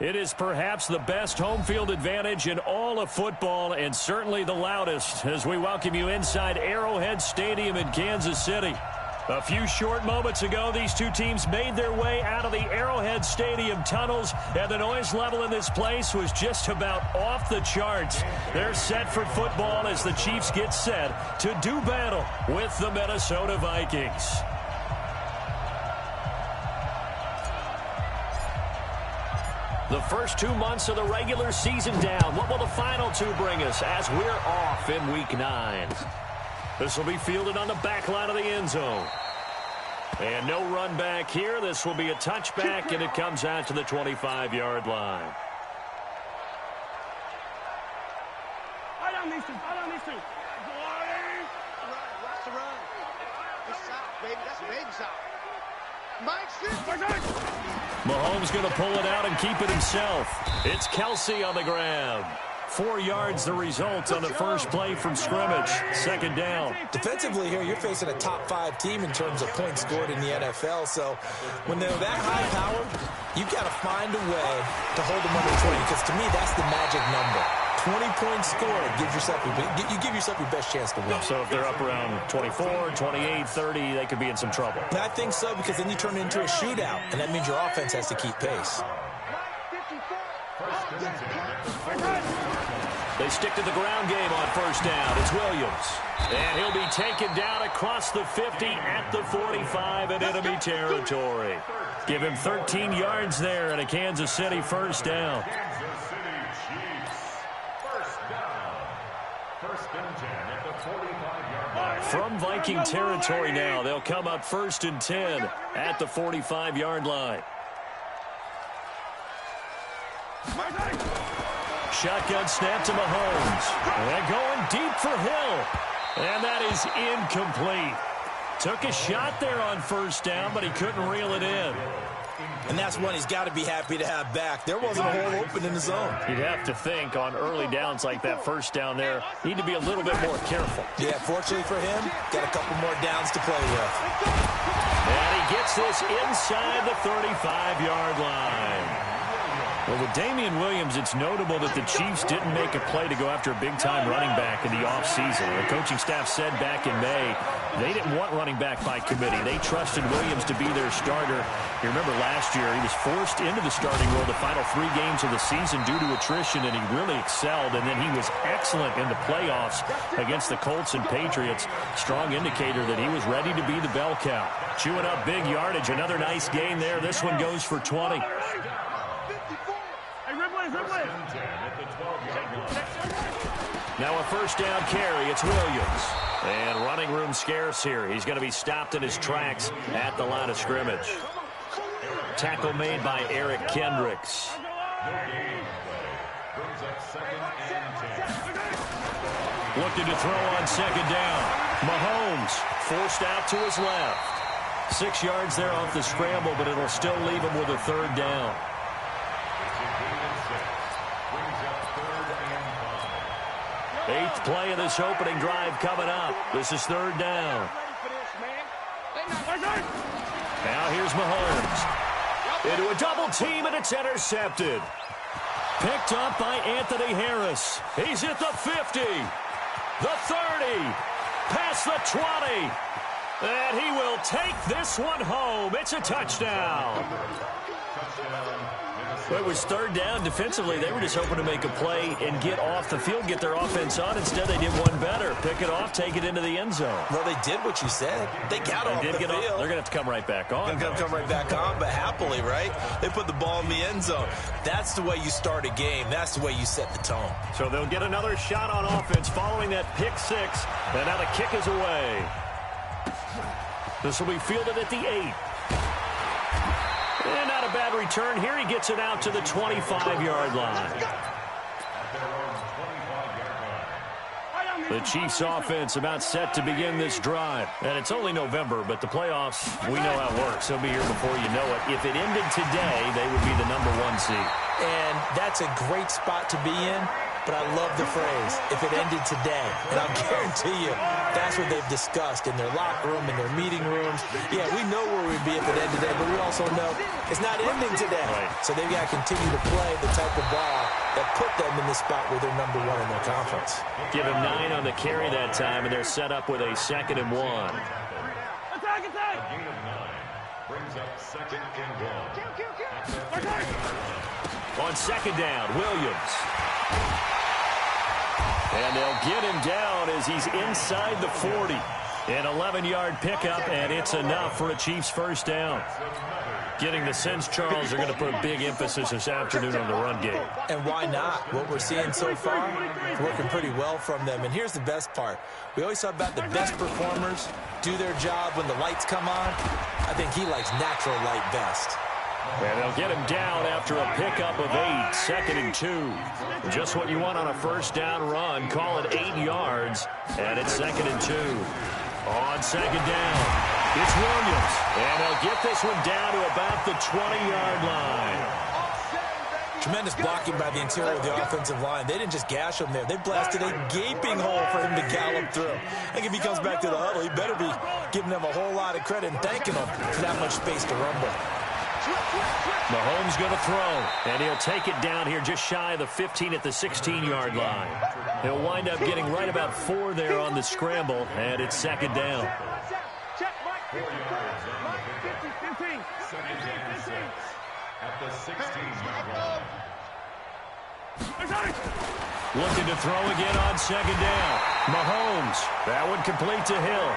It is perhaps the best home field advantage in all of football, and certainly the loudest, as we welcome you inside Arrowhead Stadium in Kansas City. A few short moments ago, these two teams made their way out of the Arrowhead Stadium tunnels, and the noise level in this place was just about off the charts. They're set for football as the Chiefs get set to do battle with the Minnesota Vikings. The first 2 months of the regular season down. What will the final two bring us as we're off in Week 9? This will be fielded on the back line of the end zone. And no run back here. This will be a touchback, and it comes out to the 25-yard line. Fight on these two. Fight on these two. Watch the run. This side, baby. That's a baby side. Mahomes going to pull it out and keep it himself. It's Kelsey on the ground. 4 yards the result on the first play from scrimmage. Second down. Defensively here, you're facing a top 5 team in terms of points scored in the NFL. So when they're that high powered, you've got to find a way to hold them under 20. Because to me, that's the magic number. 20 points scored, you give yourself your best chance to win. So if they're up around 24, 28, 30, they could be in some trouble. I think so, because then you turn it into a shootout, and that means your offense has to keep pace. They stick to the ground game on first down. It's Williams. And he'll be taken down across the 50 at the 45 in enemy territory. Give him 13 yards there and a Kansas City first down. From Viking territory now, they'll come up 1st and 10 at the 45-yard line. Shotgun snap to Mahomes. And going deep for Hill. And that is incomplete. Took a shot there on first down, but he couldn't reel it in. And that's one he's got to be happy to have back. There wasn't a hole open in the zone. You'd have to think on early downs like that first down there, need to be a little bit more careful. Yeah, fortunately for him, got a couple more downs to play with. And he gets this inside the 35-yard line. Well, with Damian Williams, it's notable that the Chiefs didn't make a play to go after a big-time running back in the offseason. The coaching staff said back in May they didn't want running back by committee. They trusted Williams to be their starter. You remember last year, he was forced into the starting role the final 3 games of the season due to attrition, and he really excelled. And then he was excellent in the playoffs against the Colts and Patriots. Strong indicator that he was ready to be the bell cow. Chewing up big yardage. Another nice gain there. This one goes for 20. Now a first down carry. It's Williams. And running room scarce here. He's going to be stopped in his tracks at the line of scrimmage. Tackle made by Eric Kendricks. Looking to throw on second down. Mahomes forced out to his left. 6 yards there off the scramble, but it'll still leave him with a third down. Eighth play of this opening drive coming up. This is third down. Now here's Mahomes. Into a double team, and it's intercepted. Picked up by Anthony Harris. He's at the 50, the 30, past the 20. And he will take this one home. It's a touchdown. It was third down. Defensively, they were just hoping to make a play and get off the field, get their offense on. Instead, they did one better. Pick it off, take it into the end zone. Well, they did what you said. They got off the field. They're going to have to come right back on. They're going to come right back on, but happily, right? They put the ball in the end zone. That's the way you start a game. That's the way you set the tone. So they'll get another shot on offense following that pick 6. And now the kick is away. This will be fielded at the 8. And not a bad return. Here he gets it out to the 25-yard line. The Chiefs offense about set to begin this drive. And it's only November, but the playoffs, we know how it works. They'll be here before you know it. If it ended today, they would be the #1 seed. And that's a great spot to be in. but I love the phrase, if it ended today. And I'll guarantee you, that's what they've discussed in their locker room, in their meeting rooms. Yeah, we know where we'd be if it ended today, but we also know it's not ending today. Right. So they've got to continue to play the type of ball that put them in the spot where they're #1 in their conference. Give him 9 on the carry that time, and they're set up with a 2nd and 1. Attack! Brings up 2nd and 1. On 2nd down, Williams. And they'll get him down as he's inside the 40. An 11-yard pickup, and it's enough for a Chiefs first down. Getting the sense, Charles, are going to put a big emphasis this afternoon on the run game. And why not? What we're seeing so far is working pretty well from them. And here's the best part. We always talk about the best performers do their job when the lights come on. I think he likes natural light best. And they'll get him down after a pickup of 8, 2nd and 2. Just what you want on a first down run. Call it 8 yards, and it's 2nd and 2. On 2nd down, it's Williams. And they'll get this one down to about the 20-yard line. Tremendous blocking by the interior of the offensive line. They didn't just gash him there. They blasted a gaping hole for him to gallop through. I think if he comes back to the huddle, he better be giving them a whole lot of credit and thanking them for that much space to run with. Mahomes going to throw, and he'll take it down here just shy of the 15 at the 16-yard line. He'll wind up getting right about 4 there on the scramble, and it's 2nd down. Check, Mike. 15. At the 16-yard line. Looking to throw again on 2nd down. Mahomes, that one complete to Hill.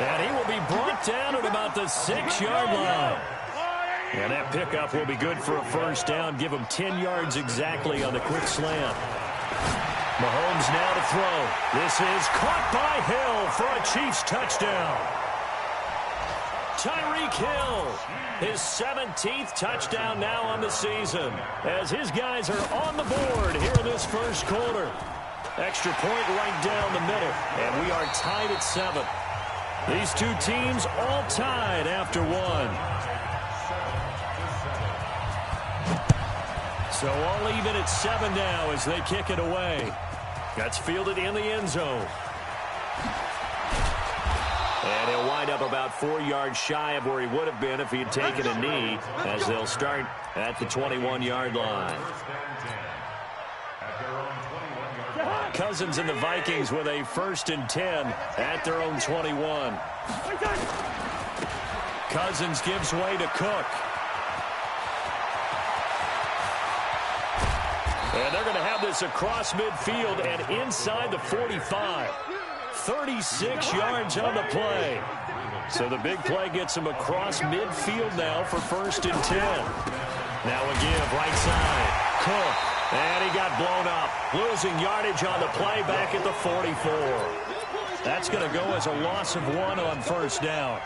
And he will be brought down at about the 6-yard line. And that pickup will be good for a first down. Give him 10 yards exactly on the quick slant. Mahomes now to throw. This is caught by Hill for a Chiefs touchdown. Tyreek Hill, his 17th touchdown now on the season, as his guys are on the board here in this first quarter. Extra point right down the middle, and we are tied at 7. These two teams all tied after 1. So all even at 7 now as they kick it away. That's fielded in the end zone. And he'll wind up about 4 yards shy of where he would have been if he had taken a knee, as they'll start at the 21-yard line. Cousins and the Vikings with a 1st and 10 at their own 21. Cousins gives way to Cook. And they're going to have this across midfield and inside the 45. 36 yards on the play. So the big play gets him across midfield now for 1st and 10. Now a give right side. Cook. And he got blown up. Losing yardage on the play back at the 44. That's going to go as a loss of 1 on first down.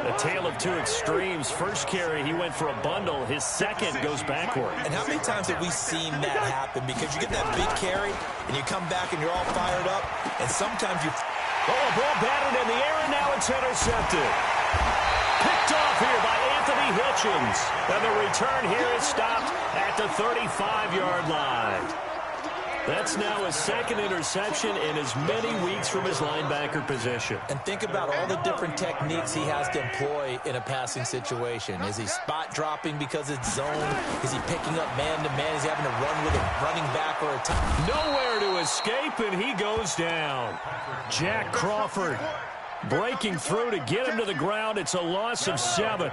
A tale of 2 extremes. First carry, he went for a bundle. His second goes backward. And how many times have we seen that happen? Because you get that big carry, and you come back and you're all fired up, and sometimes you... Oh, a ball batted in the air, and now it's intercepted. Picked off here by Anthony Hitchens. And the return here is stopped at the 35-yard line. That's now his 2nd interception in as many weeks from his linebacker position. And think about all the different techniques he has to employ in a passing situation. Is he spot dropping because it's zone? Is he picking up man-to-man? Is he having to run with a running back or a tight? Nowhere to escape, and he goes down. Jack Crawford breaking through to get him to the ground. It's a loss of 7.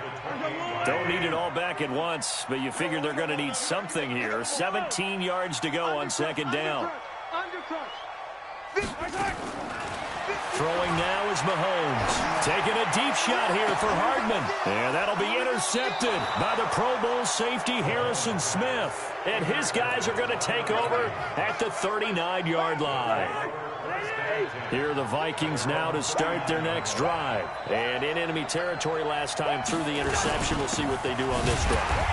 Don't need it all back at once, but you figure they're going to need something here. 17 yards to go on 2nd down. Throwing now is Mahomes. Taking a deep shot here for Hardman. And that'll be intercepted by the Pro Bowl safety Harrison Smith. And his guys are going to take over at the 39-yard line. Here are the Vikings now to start their next drive. And in enemy territory last time through the interception. We'll see what they do on this drive.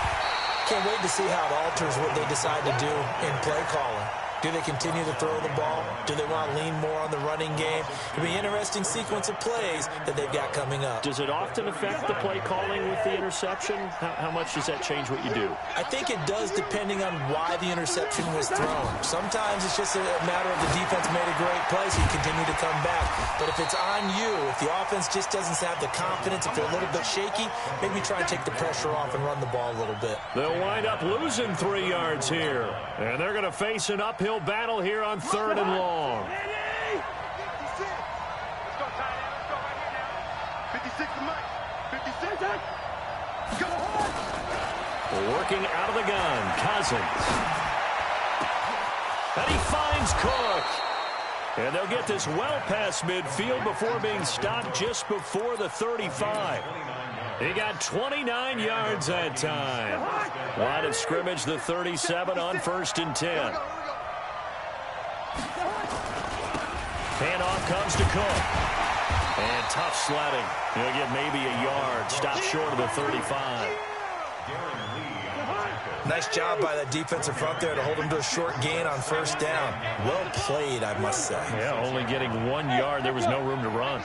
Can't wait to see how it alters what they decide to do in play calling. Do they continue to throw the ball? Do they want to lean more on the running game? It'll be an interesting sequence of plays that they've got coming up. Does it often affect the play calling with the interception? How much does that change what you do? I think it does depending on why the interception was thrown. Sometimes it's just a matter of the defense made a great play, so you continue to come back. But if it's on you, if the offense just doesn't have the confidence, if they're a little bit shaky, maybe try and take the pressure off and run the ball a little bit. They'll wind up losing 3 yards here. And they're going to face an uphill battle here on 3rd and long. 56 to Mike. 56. Go. Working out of the gun, Cousins. And he finds Cook. And they'll get this well past midfield before being stopped just before the 35. He got 29 yards that time. Line of scrimmage, the 37 on 1st and 10. Handoff comes to Cook. And tough sledding. He'll get maybe a yard. Stopped short of the 35. Nice job by that defensive front there to hold him to a short gain on 1st down. Well played, I must say. Yeah, only getting 1 yard. There was no room to run.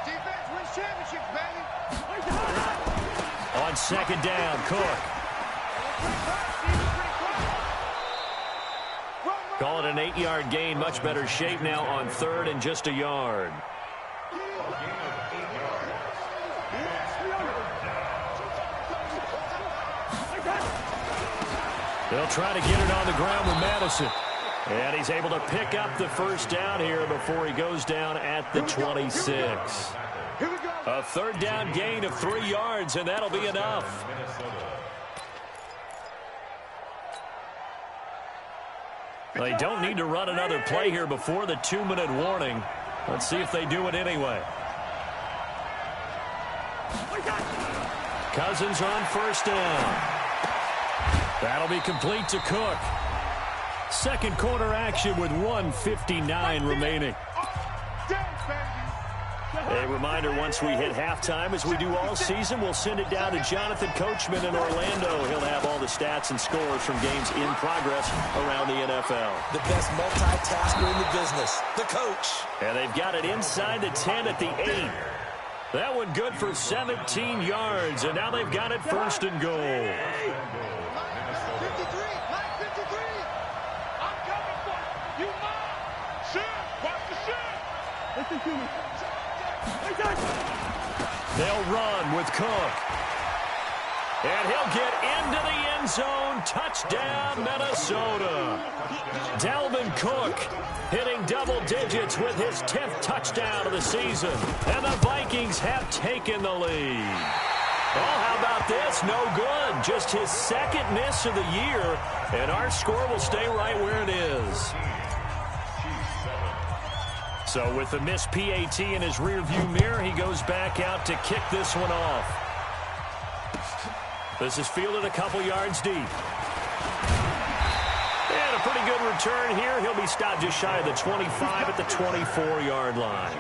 Defense wins championships, baby. On 2nd down, Cook. Call it an 8-yard gain. Much better shape now on 3rd and just a yard. They'll try to get it on the ground with Madison. And he's able to pick up the 1st down here before he goes down at the 26. A 3rd down gain of 3 yards, and that'll be enough. They don't need to run another play here before the 2-minute warning. Let's see if they do it anyway. Cousins on 1st down. That'll be complete to Cook. 2nd quarter action with 1:59 remaining. A reminder, once we hit halftime, as we do all season, we'll send it down to Jonathan Coachman in Orlando. He'll have all the stats and scores from games in progress around the NFL. The best multitasker in the business, the coach. And they've got it inside the 10 at the 8. That one good for 17 yards, and now they've got it 1st and goal. 53. Mike 53. I'm coming for you. You mine. Shit. Watch the shit. Listen to me. They'll run with Cook. And he'll get into the end zone. Touchdown, Minnesota. Dalvin Cook hitting double digits with his 10th touchdown of the season. And the Vikings have taken the lead. Oh, how about this? No good. Just his 2nd miss of the year. And our score will stay right where it is. So with the missed PAT in his rearview mirror, he goes back out to kick this one off. This is fielded a couple yards deep. And a pretty good return here. He'll be stopped just shy of the 25 at the 24-yard line.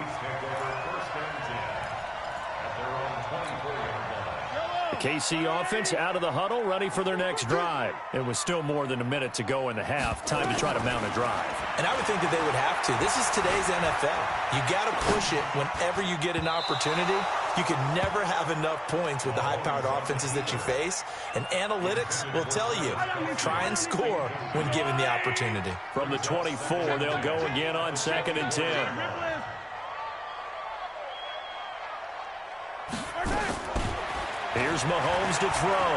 The KC offense out of the huddle, ready for their next drive. It was still more than a minute to go in the half. Time to try to mount a drive. And I would think that they would have to. This is today's NFL. You got to push it whenever you get an opportunity. You can never have enough points with the high-powered offenses that you face. And analytics will tell you, try and score when given the opportunity. From the 24, they'll go again on 2nd and 10. Here's Mahomes to throw.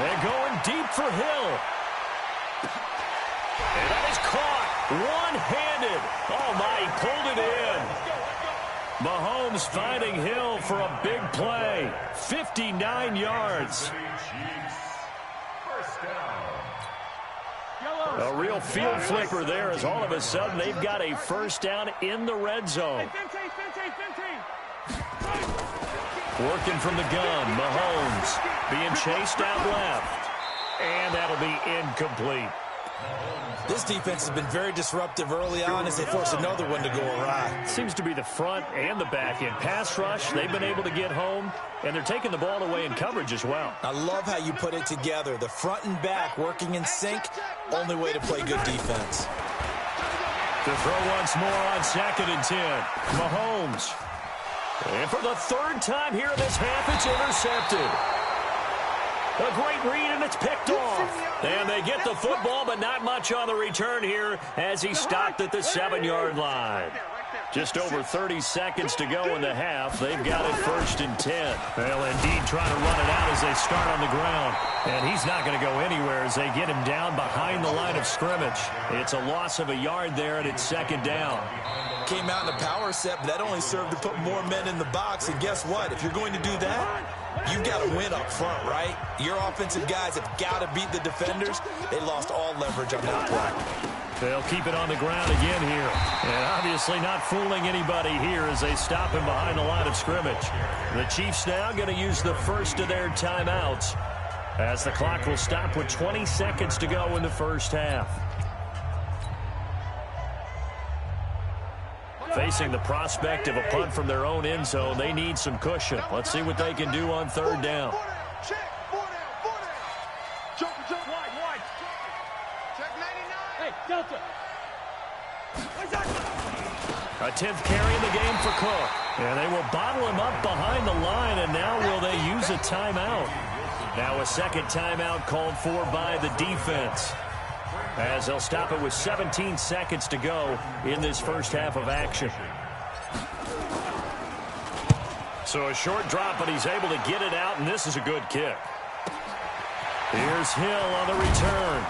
And going deep for Hill. And that is caught one-handed. Oh, my, he pulled it in. Mahomes finding Hill for a big play. 59 yards. A real field flipper there as all of a sudden they've got a 1st down in the red zone. Working from the gun, Mahomes being chased out left. And that'll be incomplete. This defense has been very disruptive early on as they force another one to go awry. Seems to be the front and the back end. Pass rush, they've been able to get home, and they're taking the ball away in coverage as well. I love how you put it together. The front and back working in sync, only way to play good defense. To throw once more on 2nd and 10. Mahomes. And for the 3rd time here in this half, it's intercepted. A great read, and it's picked off. And they get the football, but not much on the return here as he stopped at the 7-yard line. Just over 30 seconds to go in the half. They've got it 1st and 10. Well, indeed, trying to run it out as they start on the ground. And he's not going to go anywhere as they get him down behind the line of scrimmage. It's a loss of a yard there, and it's 2nd down. Came out in a power set, but that only served to put more men in the box. And guess what? If you're going to do that, you've got to win up front, right? Your offensive guys have got to beat the defenders. They lost all leverage on that play. They'll keep it on the ground again here. And obviously not fooling anybody here as they stop him behind the line of scrimmage. The Chiefs now going to use the first of their timeouts as the clock will stop with 20 seconds to go in the first half. Facing the prospect of a punt from their own end zone, they need some cushion. Let's see what they can do on 3rd down. Delta. A 10th carry in the game for Cook. And they will bottle him up behind the line, and now will they use a timeout? Now a 2nd timeout called for by the defense, as they'll stop it with 17 seconds to go in this first half of action. So a short drop, but he's able to get it out, and this is a good kick. Here's Hill on the return.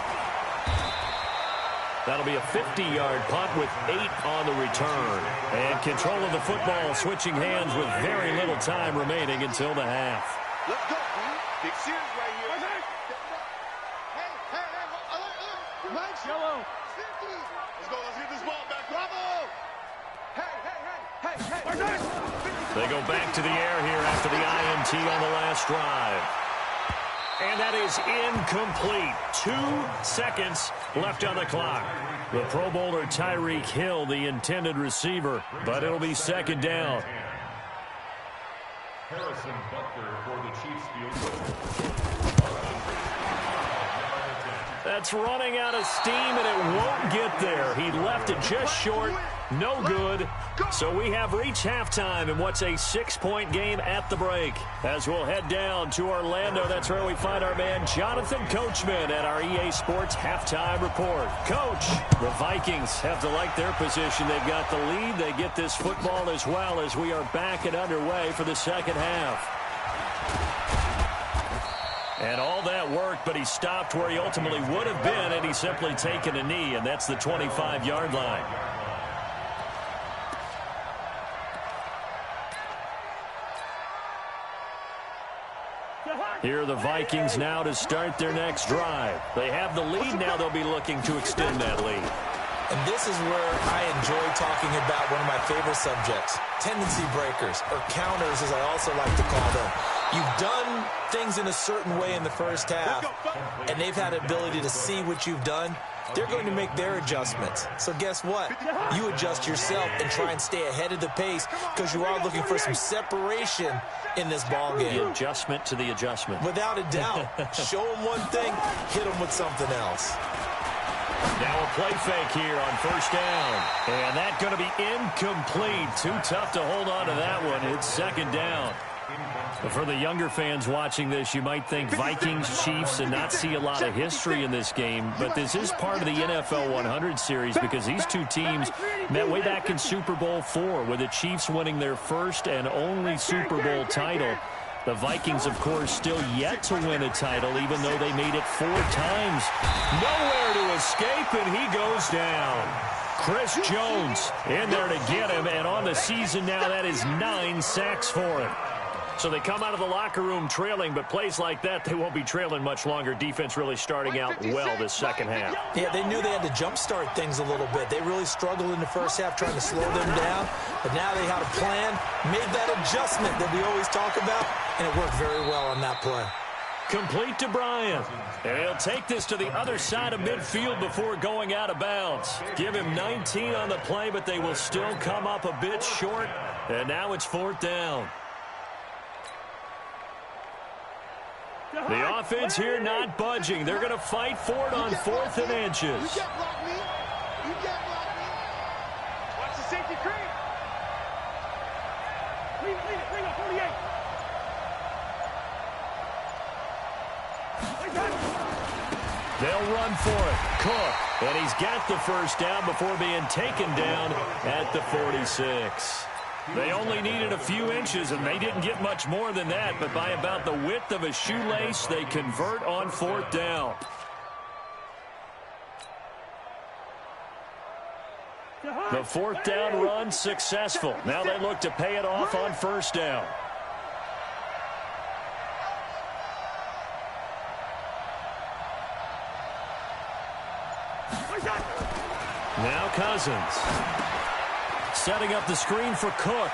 That'll be a 50-yard punt with 8 on the return. And control of the football switching hands with very little time remaining until the half. Let's go, man. Big series right here. Hey, Mike's yellow. 50. Let's go. Let's get this ball back. Bravo. Hey. They go back to the air here after the INT on the last drive. And that is incomplete. 2 seconds left on the clock. The Pro Bowler Tyreek Hill, the intended receiver, but it'll be 2nd down. Harrison Butker for the Chiefs field goal. That's running out of steam, and it won't get there. He left it just short. No good. So we have reached halftime in what's a 6-point game at the break. As we'll head down to Orlando, that's where we find our man Jonathan Coachman at our EA Sports Halftime Report. Coach, the Vikings have to like their position. They've got the lead. They get this football as well as we are back and underway for the second half. And all that worked, but he stopped where he ultimately would have been, and he's simply taken a knee, and that's the 25-yard line. Here are the Vikings now to start their next drive. They have the lead now. They'll be looking to extend that lead. And this is where I enjoy talking about one of my favorite subjects, tendency breakers, or counters as I also like to call them. You've done things in a certain way in the first half, and they've had the ability to see what you've done. They're going to make their adjustments. So guess what? You adjust yourself and try and stay ahead of the pace because you are looking for some separation in this ballgame. The adjustment to the adjustment. Without a doubt. Show them one thing, hit them with something else. Now a play fake here on 1st down. And that's going to be incomplete. Too tough to hold on to that one. It's 2nd down. But for the younger fans watching this, you might think Vikings, Chiefs, and not see a lot of history in this game. But this is part of the NFL 100 series because these two teams met way back in Super Bowl IV with the Chiefs winning their first and only Super Bowl title. The Vikings, of course, still yet to win a title, even though they made it 4 times. Nowhere to escape, and he goes down. Chris Jones in there to get him, and on the season now, that is 9 sacks for him. So they come out of the locker room trailing, but plays like that, they won't be trailing much longer. Defense really starting out well this second half. Yeah, they knew they had to jumpstart things a little bit. They really struggled in the first half trying to slow them down, but now they had a plan, made that adjustment that we always talk about, and it worked very well on that play. Complete to Bryant. And he'll take this to the other side of midfield before going out of bounds. Give him 19 on the play, but they will still come up a bit short, and now it's 4th down. The offense here not budging. They're going to fight for it on 4th and inches. safety cream. Leave it, bring up 48. They'll run for it. Cook. And he's got the first down before being taken down at the 46. They only needed a few inches, and they didn't get much more than that. But by about the width of a shoelace, they convert on 4th down. The 4th down run successful. Now they look to pay it off on 1st down. Now Cousins. Setting up the screen for Cook.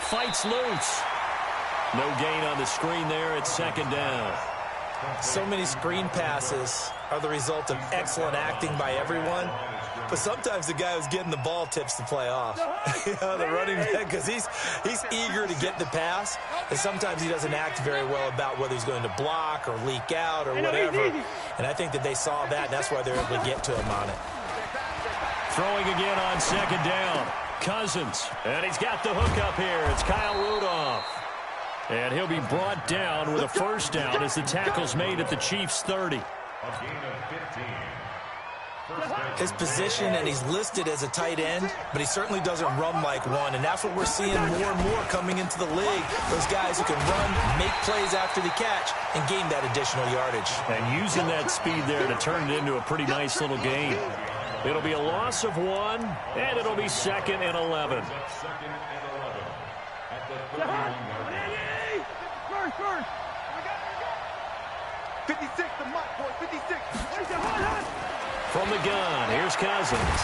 Fights loose. No gain on the screen there at 2nd down. So many screen passes are the result of excellent acting by everyone. But sometimes the guy who's getting the ball tips the play off. The running back, because he's eager to get the pass, and sometimes he doesn't act very well about whether he's going to block or leak out or whatever. And I think that they saw that, and that's why they're able to get to him on it. Throwing again on 2nd down. Cousins, and he's got the hook up here. It's Kyle Rudolph. And he'll be brought down with a 1st down as the tackle's made at the Chiefs' 30. A gain of 15. His position, and he's listed as a tight end, but he certainly doesn't run like one, and that's what we're seeing more and more coming into the league. Those guys who can run, make plays after the catch, and gain that additional yardage. And using that speed there to turn it into a pretty nice little gain. It'll be a loss of 1, and it'll be 2nd and 11. 2nd and 11. At the 31-yard line. First. 56, the mark, boy, 56. From the gun, here's Cousins.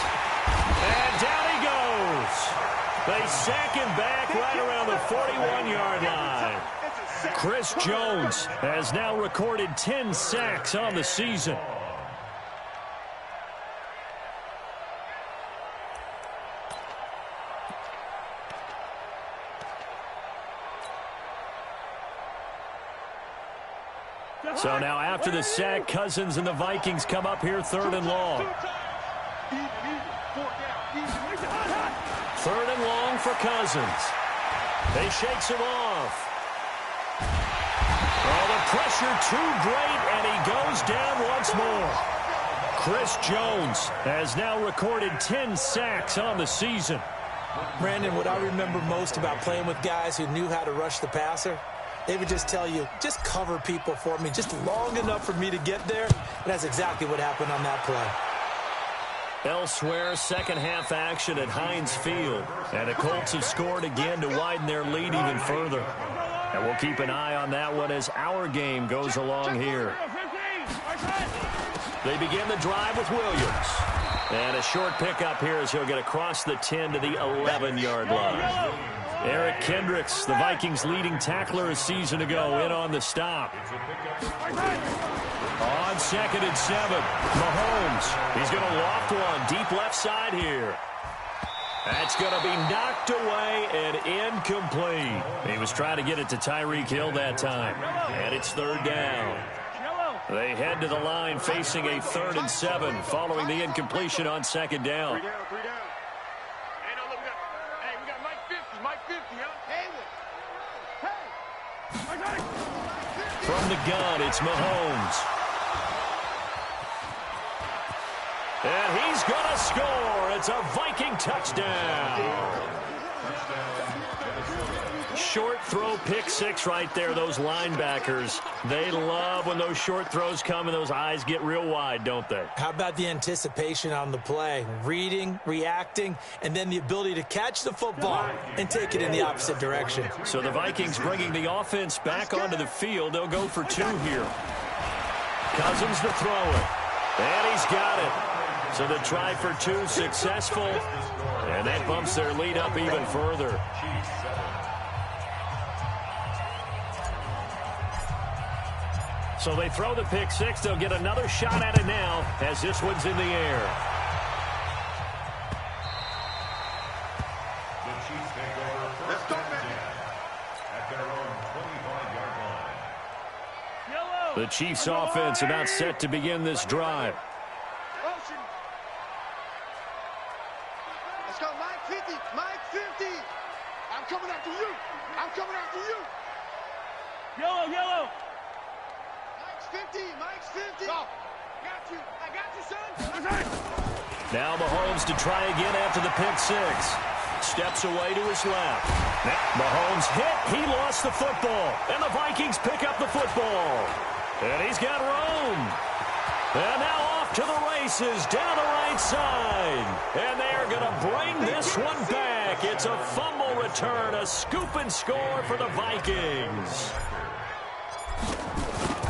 And down he goes. They sack him back right around the 41-yard line. Chris Jones has now recorded 10 sacks on the season. So now after the sack, Cousins and the Vikings come up here 3rd and long. 3rd and long for Cousins. They shakes him off. Oh, the pressure too great, and he goes down once more. Chris Jones has now recorded 10 sacks on the season. Brandon, what I remember most about playing with guys who knew how to rush the passer, they would just tell you, just cover people for me, just long enough for me to get there. And that's exactly what happened on that play. Elsewhere, 2nd half action at Heinz Field. And the Colts have scored again to widen their lead even further. And we'll keep an eye on that one as our game goes along here. They begin the drive with Williams. And a short pickup here as he'll get across the 10 to the 11-yard line. Eric Kendricks, the Vikings' leading tackler a season ago, in on the stop. On 2nd and 7, Mahomes. He's going to loft one deep left side here. That's going to be knocked away and incomplete. He was trying to get it to Tyreek Hill that time. And it's 3rd down. They head to the line facing a 3rd and 7 following the incompletion on 2nd down. From the gun, it's Mahomes. And he's going to score. It's a Viking touchdown. Short throw, pick 6 right there. Those linebackers, they love when those short throws come and those eyes get real wide, don't they? How about the anticipation on the play? Reading, reacting, and then the ability to catch the football and take it in the opposite direction. So the Vikings bringing the offense back onto the field. They'll go for 2 here. Cousins to throw it. And he's got it. So the try for 2 successful. And that bumps their lead up even further. So they throw the pick 6. They'll get another shot at it now as this one's in the air. The Chiefs take over first and 10 at their own 25-yard line. The Chiefs offense about set to begin this drive. Let's go, 950. coming after you. I'm coming after you. Yellow, yellow. Mike's 50. Mike's 50. Go. Got you. I got you, son. Now Mahomes to try again after the pick six. Steps away to his left. Mahomes hit. He lost the football. And the Vikings pick up the football. And he's got room. And now off to the races down the right side. And they are going to bring this one back. It's a fumble return, a scoop and score for the Vikings.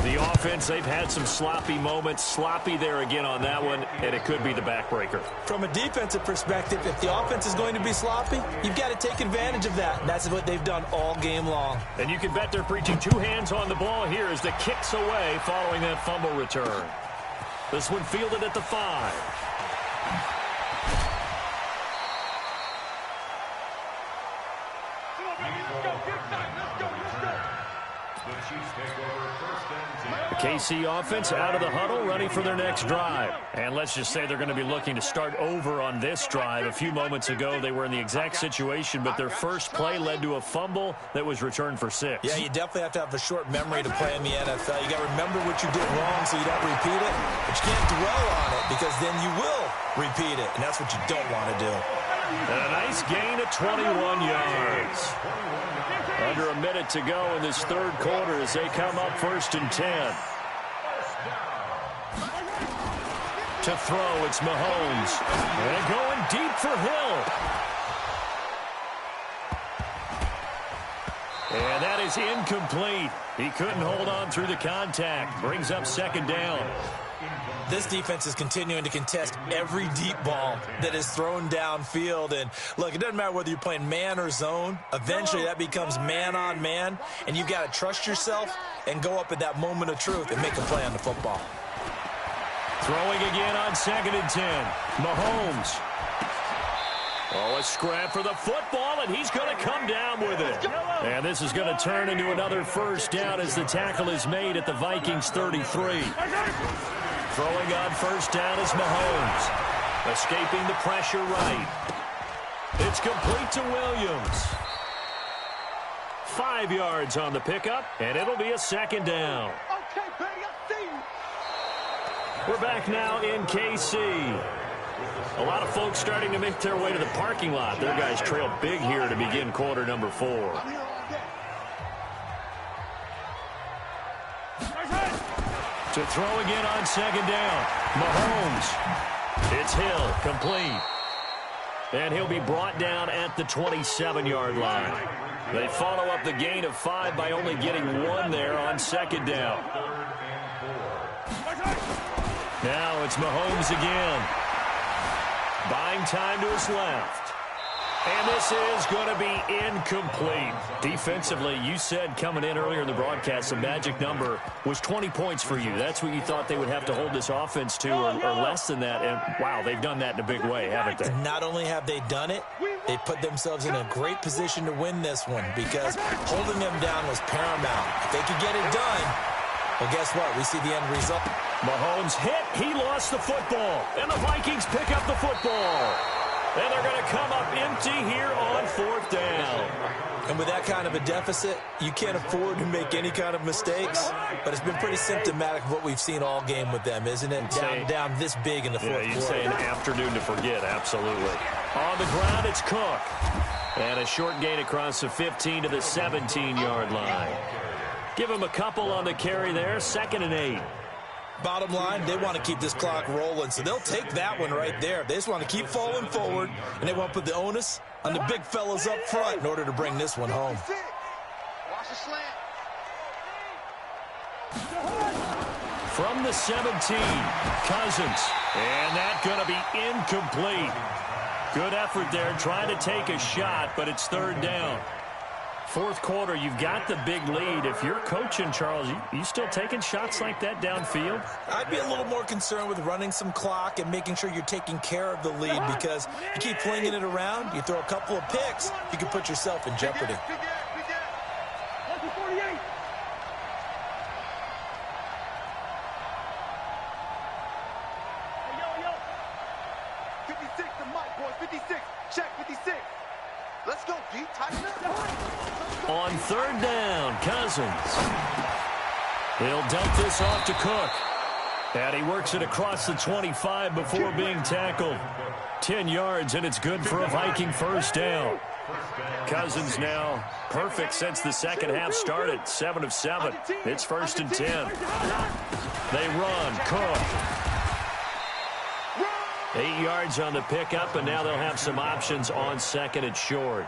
The offense, they've had some sloppy moments. Sloppy there again on that one, and it could be the backbreaker. From a defensive perspective, if the offense is going to be sloppy, you've got to take advantage of that. And that's what they've done all game long. And you can bet they're preaching two hands on the ball here as the kick's away following that fumble return. This one fielded at the 5. Come on, baby. Let's go. Get back. Let's go. Let's go. The Chiefs take over first and 10. The KC offense out of the huddle, ready for their next drive. And let's just say they're going to be looking to start over on this drive. A few moments ago, they were in the exact situation, but their first play led to a fumble that was returned for 6. Yeah, you definitely have to have a short memory to play in the NFL. You got to remember what you did wrong so you don't repeat it, but you can't dwell on it because then you will repeat it, and that's what you don't want to do. And a nice gain of 21 yards. Under a minute to go in this third quarter as they come up first and 10. To throw, it's Mahomes. And going deep for Hill. And that is incomplete. He couldn't hold on through the contact. Brings up second down. This defense is continuing to contest every deep ball that is thrown downfield. And, look, it doesn't matter whether you're playing man or zone. Eventually, that becomes man-on-man, and you've got to trust yourself and go up at that moment of truth and make a play on the football. Throwing again on second and 10. Mahomes. Oh, a scrap for the football, and he's going to come down with it. And this is going to turn into another first down as the tackle is made at the Vikings 33. Throwing on first down is Mahomes. Escaping the pressure right. It's complete to Williams. 5 yards on the pickup, and it'll be a second down. Okay, baby, I see you. We're back now in KC. A lot of folks starting to make their way to the parking lot. Their guys trail big here to begin quarter number 4. To throw again on second down. Mahomes. It's Hill, complete. And he'll be brought down at the 27-yard line. They follow up the gain of 5 by only getting 1 there on second down. Now it's Mahomes again. Buying time to his left. And this is going to be incomplete. Defensively, you said coming in earlier in the broadcast, the magic number was 20 points for you. That's what you thought they would have to hold this offense to, or less than that. And, wow, they've done that in a big way, haven't they? Not only have they done it, they put themselves in a great position to win this one because holding them down was paramount. If they could get it done, well, guess what? We see the end result. Mahomes hit. He lost the football. And the Vikings pick up the football. And they're going to come up empty here on fourth down. And with that kind of a deficit, you can't afford to make any kind of mistakes. But it's been pretty symptomatic of what we've seen all game with them, isn't it? Down this big in the fourth quarter. You'd say an afternoon to forget, absolutely. On the ground, it's Cook. And a short gain across the 15 to the 17-yard line. Give him a couple on the carry there, 2nd and 8. Bottom line, they want to keep this clock rolling, so they'll take that one right there. They just want to keep falling forward, and they want to put the onus on the big fellas up front in order to bring this one home. Watch the slant. From the 17, Cousins. And that's going to be incomplete. Good effort there, trying to take a shot, but it's third down. Fourth quarter, you've got the big lead. If you're coaching, Charles, you still taking shots like that downfield? I'd be a little more concerned with running some clock and making sure you're taking care of the lead because you keep flinging it around, you throw a couple of picks, you can put yourself in jeopardy. Check 56. Let's go. D, tighten up. On third down, Cousins. He'll dump this off to Cook. And he works it across the 25 before being tackled. 10 yards, and it's good for a Viking first down. Cousins now perfect since the second half started. 7 of 7. It's 1st and 10. They run. Cook. 8 yards on the pickup, and now they'll have some options on 2nd and short.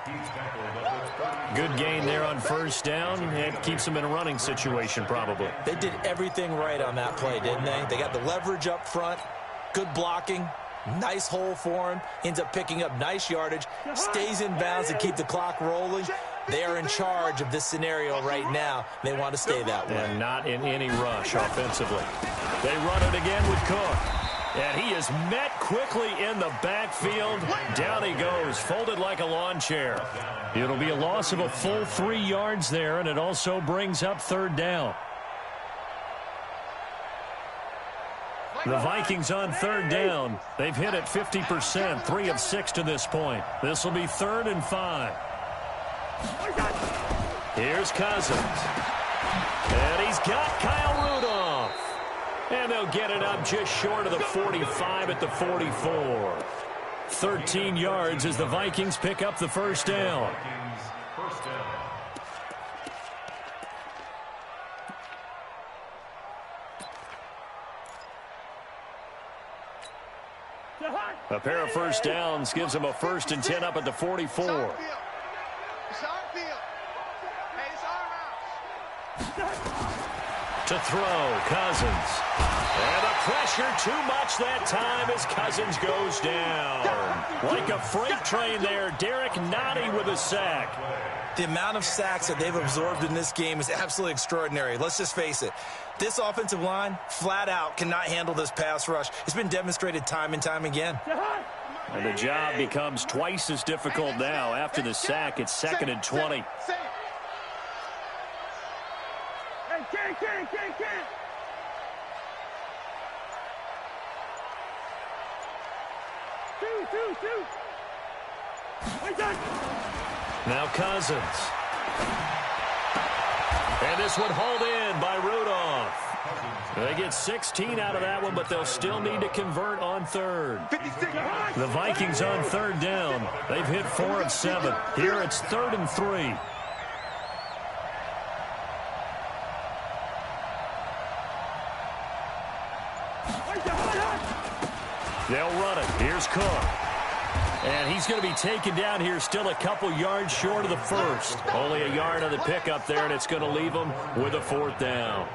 Good gain there on 1st down. It keeps them in a running situation, probably. They did everything right on that play, didn't they? They got the leverage up front, good blocking, nice hole for him, ends up picking up nice yardage, stays in bounds to keep the clock rolling. They are in charge of this scenario right now. They want to stay that way. And not in any rush offensively. They run it again with Cook. And he is met quickly in the backfield. Down he goes, folded like a lawn chair. It'll be a loss of a full 3 yards there, and it also brings up 3rd down. The Vikings on 3rd down. They've hit it 50%, 3 of 6 to this point. This will be 3rd and 5. Here's Cousins. And he's got Kyle Rudolph. And they'll get it up just short of the 45 at the 44. 13 yards as the Vikings pick up the 1st down. A pair of 1st downs gives them a 1st and 10 up at the 44. It's our field. Hey, it's our house. To throw, Cousins. And the pressure too much that time as Cousins goes down. Like a freight train there, Derek Nottie with a sack. The amount of sacks that they've absorbed in this game is absolutely extraordinary. Let's just face it. This offensive line, flat out, cannot handle this pass rush. It's been demonstrated time and time again. And the job becomes twice as difficult now. After the sack, it's 2nd and 20. Hey, can't. Two. Now Cousins. And this one hauled in by Rudolph. They get 16 out of that one, but they'll still need to convert on 3rd. The Vikings on 3rd down. They've hit 4 of 7. Here it's 3rd and 3. They'll run it. Here's Cook. And he's going to be taken down here still a couple yards short of the 1st. Only a yard on the pickup there, and it's going to leave them with a 4th down.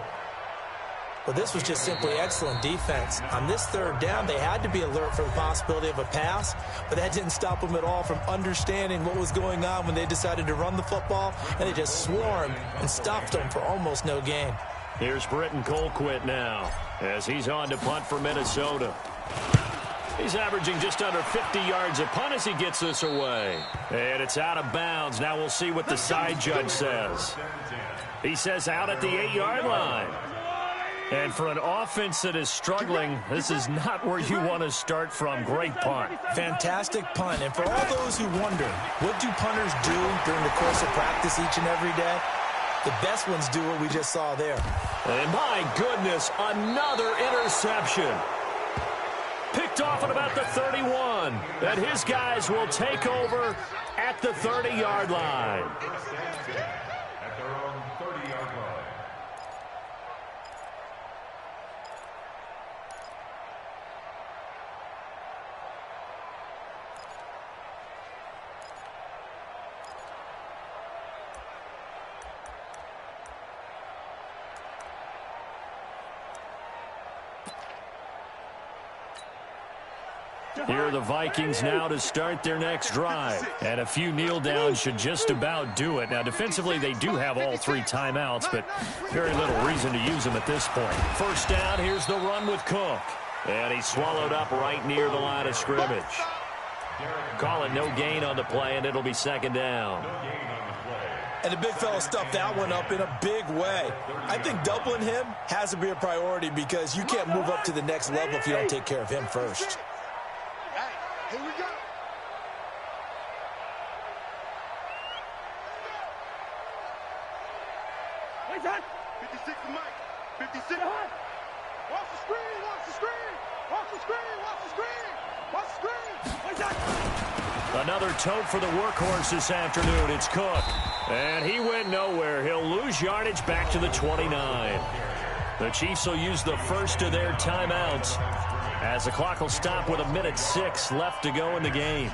Well, this was just simply excellent defense. On this 3rd down, they had to be alert for the possibility of a pass, but that didn't stop them at all from understanding what was going on when they decided to run the football, and they just swarmed and stuffed them for almost no gain. Here's Britton Colquitt now as he's on to punt for Minnesota. He's averaging just under 50 yards a punt as he gets this away. And it's out of bounds. Now we'll see what the side judge says. He says out at the 8-yard line. And for an offense that is struggling, this is not where you want to start from. Great punt. Fantastic punt. And for all those who wonder, what do punters do during the course of practice each and every day? The best ones do what we just saw there. And my goodness, another interception. Picked off at about the 31. And his guys will take over at the 30-yard line. At their own 30-yard line. Here are the Vikings now to start their next drive. And a few kneel downs should just about do it. Now, defensively, they do have all 3 timeouts, but very little reason to use them at this point. 1st down, here's the run with Cook. And he's swallowed up right near the line of scrimmage. Call it no gain on the play, and it'll be 2nd down. And the big fella stuffed that one up in a big way. I think doubling him has to be a priority because you can't move up to the next level if you don't take care of him first. Here we go. 56 to Mike. 56. Watch the screen, watch the screen. Watch the screen, watch the screen. Watch the screen. Another tote for the workhorse this afternoon. It's Cook. And he went nowhere. He'll lose yardage back to the 29. The Chiefs will use the first of their timeouts as the clock will stop with 1:06 left to go in the game.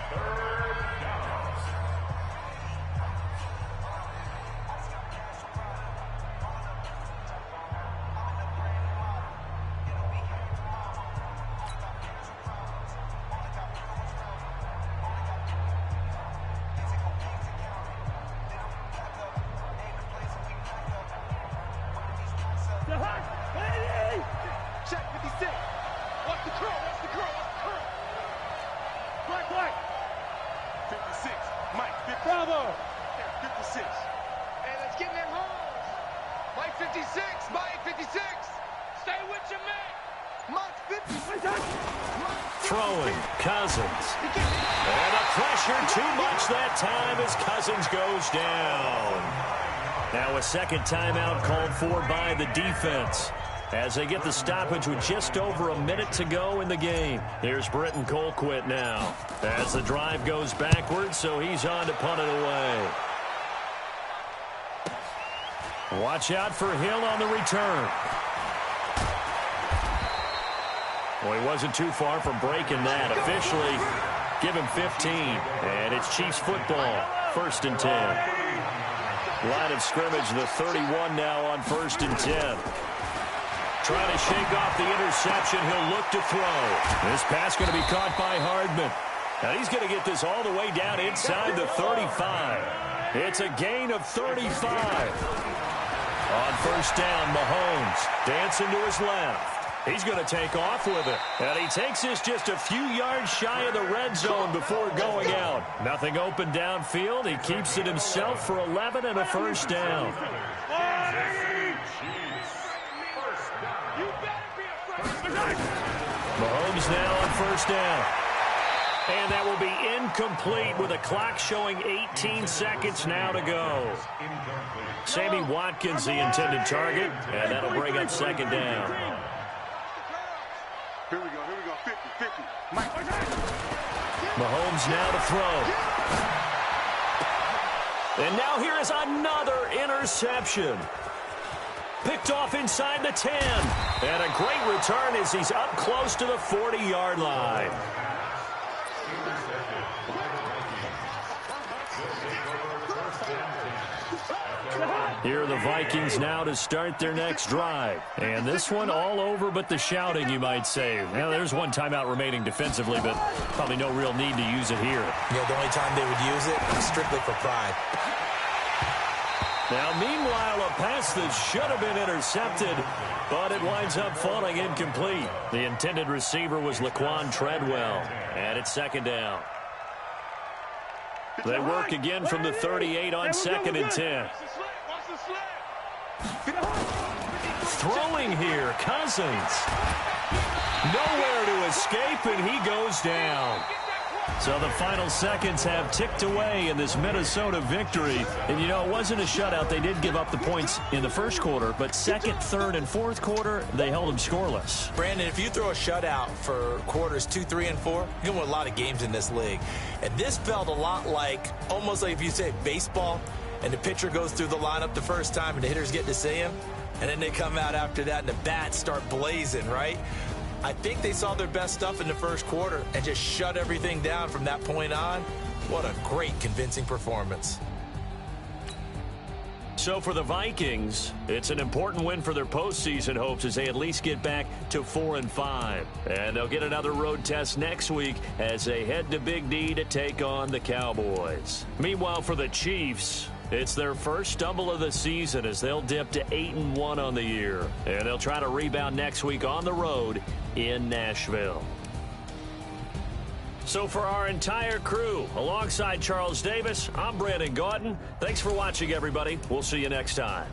Check 56. Watch the curl, watch the curl, watch the curl. Black. 56. Mike, 56. Bravo. 56. Hey, let's get in them holes. Mike 56. Mike 56. Stay with your man. Mike 50. Throwing, Cousins. And a pressure too much that time as Cousins goes down. Now a second timeout called for by the defense as they get the stoppage with just over a minute to go in the game. Here's Britton Colquitt now as the drive goes backwards, so he's on to punt it away. Watch out for Hill on the return. Well, he wasn't too far from breaking that. Officially, give him 15. And it's Chiefs football, 1st and 10. Line of scrimmage, the 31 now on 1st and 10. Trying to shake off the interception. He'll look to throw. This pass going to be caught by Hardman. Now he's going to get this all the way down inside the 35. It's a gain of 35. On 1st down, Mahomes dancing to his left. He's going to take off with it. And he takes this just a few yards shy of the red zone before going out. Nothing open downfield. He keeps it himself for 11 and a 1st down. Mahomes now on 1st down. And that will be incomplete with a clock showing 18 seconds now to go. Sammy Watkins the intended target, and that'll bring up 2nd down. Here we go, 50. Mike. Mahomes now to throw. And now here is another interception. Picked off inside the 10. And a great return as he's up close to the 40-yard line. Here are the Vikings now to start their next drive. And this one all over but the shouting, you might say. Now, there's one timeout remaining defensively, but probably no real need to use it here. Yeah, the only time they would use it is strictly for pride. Now, meanwhile, a pass that should have been intercepted, but it winds up falling incomplete. The intended receiver was Laquan Treadwell, and it's 2nd down. They work again from the 38 on 2nd and 10. Throwing here, Cousins. Nowhere to escape, and he goes down. So the final seconds have ticked away in this Minnesota victory. And, you know, it wasn't a shutout. They did give up the points in the 1st quarter, but 2nd, 3rd, and 4th quarter, they held them scoreless. Brandon, if you throw a shutout for quarters 2, 3, and 4, you can win a lot of games in this league. And this felt a lot like, almost like if you say baseball, and the pitcher goes through the lineup the first time and the hitters get to see him, and then they come out after that and the bats start blazing, right? I think they saw their best stuff in the 1st quarter and just shut everything down from that point on. What a great, convincing performance. So for the Vikings, it's an important win for their postseason hopes as they at least get back to 4-5. And they'll get another road test next week as they head to Big D to take on the Cowboys. Meanwhile, for the Chiefs, it's their first stumble of the season as they'll dip to 8-1 on the year. And they'll try to rebound next week on the road in Nashville. So for our entire crew, alongside Charles Davis, I'm Brandon Gaudin. Thanks for watching, everybody. We'll see you next time.